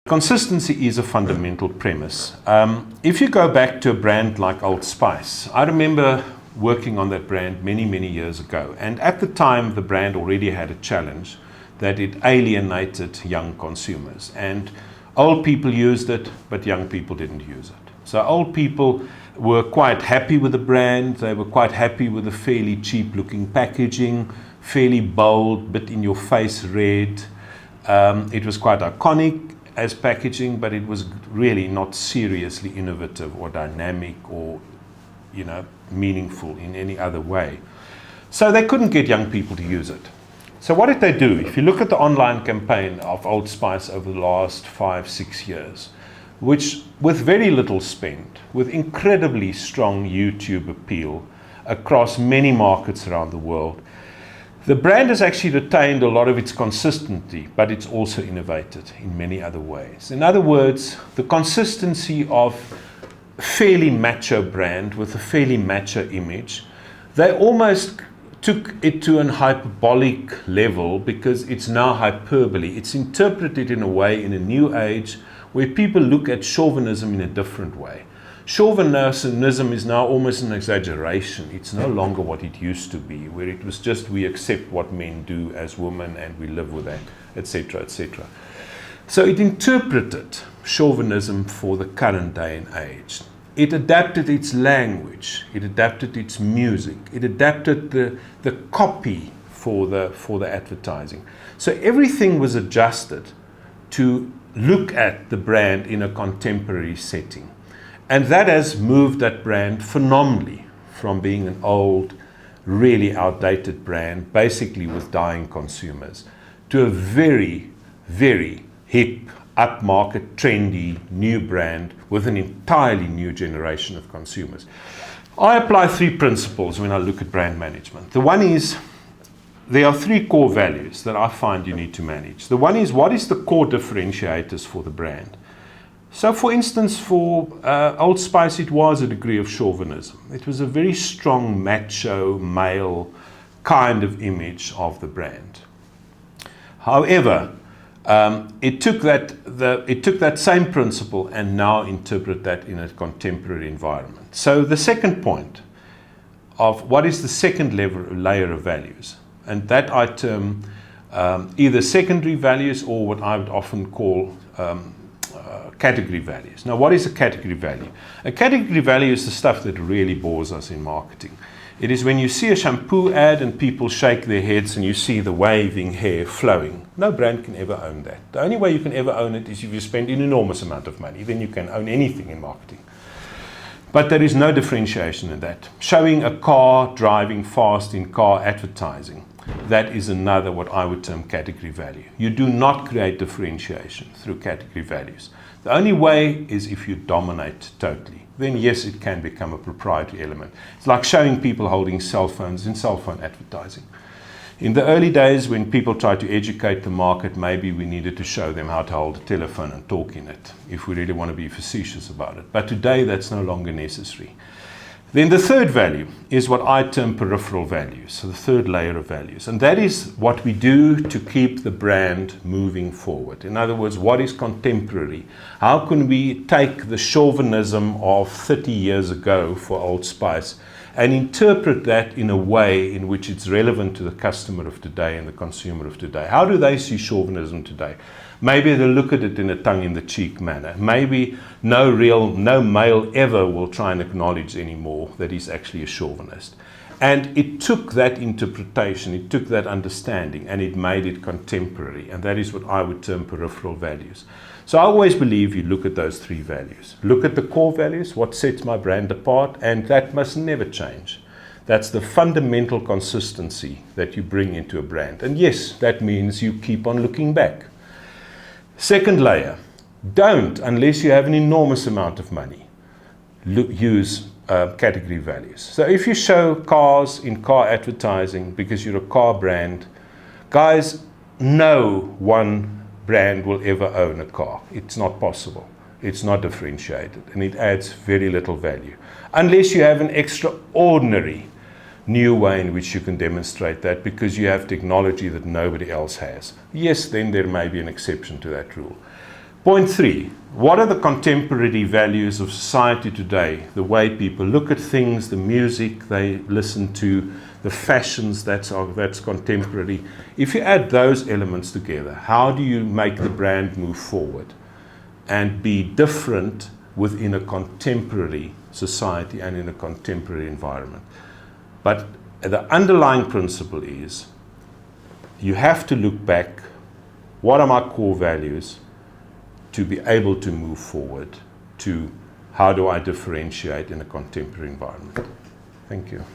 Consistency is a fundamental premise. If you go back to a brand like Old Spice, I remember working on that brand many, many years ago. And at the time, the brand already had a challenge that it alienated young consumers. And old people used it, but young people didn't use it. So old people were quite happy with the brand. They were quite happy with the fairly cheap looking packaging, fairly bold, bit in your face red. It was quite iconic as packaging, but it was really not seriously innovative or dynamic or, meaningful in any other way. So they couldn't get young people to use it. So what did they do? If you look at the online campaign of Old Spice over the last 5-6 years, which with very little spend, with incredibly strong YouTube appeal across many markets around the world, the brand has actually retained a lot of its consistency, but it's also innovated in many other ways. In other words, the consistency of a fairly macho brand with a fairly macho image, they almost took it to an hyperbolic level because it's now hyperbole. It's interpreted in a way in a new age where people look at chauvinism in a different way. Chauvinism is now almost an exaggeration. It's no longer what it used to be, where it was just we accept what men do as women and we live with that, etc., etc. So it interpreted chauvinism for the current day and age. It adapted its language, it adapted its music, it adapted the copy for the advertising. So everything was adjusted to look at the brand in a contemporary setting. And that has moved that brand phenomenally from being an old, really outdated brand, basically with dying consumers, to a very, very hip, upmarket, trendy, new brand with an entirely new generation of consumers. I apply 3 principles when I look at brand management. The one is, there are 3 core values that I find you need to manage. The one is, what is the core differentiators for the brand? So for instance, for Old Spice, it was a degree of chauvinism. It was a very strong macho, male kind of image of the brand. However, it took that same principle and now interpret that in a contemporary environment. So the second point of what is the second layer of values, and that I term either secondary values or what I would often call category values. Now, what is a category value? A category value is the stuff that really bores us in marketing. It is when you see a shampoo ad and people shake their heads and you see the waving hair flowing. No brand can ever own that. The only way you can ever own it is if you spend an enormous amount of money. Then you can own anything in marketing. But there is no differentiation in that. Showing a car driving fast in car advertising, that is another what I would term category value. You do not create differentiation through category values. The only way is if you dominate totally. Then yes, it can become a proprietary element. It's like showing people holding cell phones in cell phone advertising. In the early days when people tried to educate the market, maybe we needed to show them how to hold a telephone and talk in it, if we really want to be facetious about it. But today that's no longer necessary. Then the third value is what I term peripheral values, so the third layer of values. And that is what we do to keep the brand moving forward. In other words, what is contemporary? How can we take the chauvinism of 30 years ago for Old Spice and interpret that in a way in which it's relevant to the customer of today and the consumer of today? How do they see chauvinism today? Maybe they'll look at it in a tongue-in-the-cheek manner. Maybe no male ever will try and acknowledge anymore that he's actually a chauvinist. And it took that interpretation, it took that understanding, and it made it contemporary. And that is what I would term peripheral values. So I always believe you look at those 3 values. Look at the core values, what sets my brand apart, and that must never change. That's the fundamental consistency that you bring into a brand. And yes, that means you keep on looking back. Second layer, don't, unless you have an enormous amount of money, use category values. So if you show cars in car advertising because you're a car brand, guys, no one brand will ever own a car. It's not possible. It's not differentiated, and it adds very little value. Unless you have an extraordinary new way in which you can demonstrate that because you have technology that nobody else has. Yes, then there may be an exception to that rule. Point 3. What are the contemporary values of society today? The way people look at things, the music they listen to, the fashions that's contemporary. If you add those elements together, how do you make the brand move forward and be different within a contemporary society and in a contemporary environment? But the underlying principle is you have to look back, what are my core values, to be able to move forward to how do I differentiate in a contemporary environment. Thank you.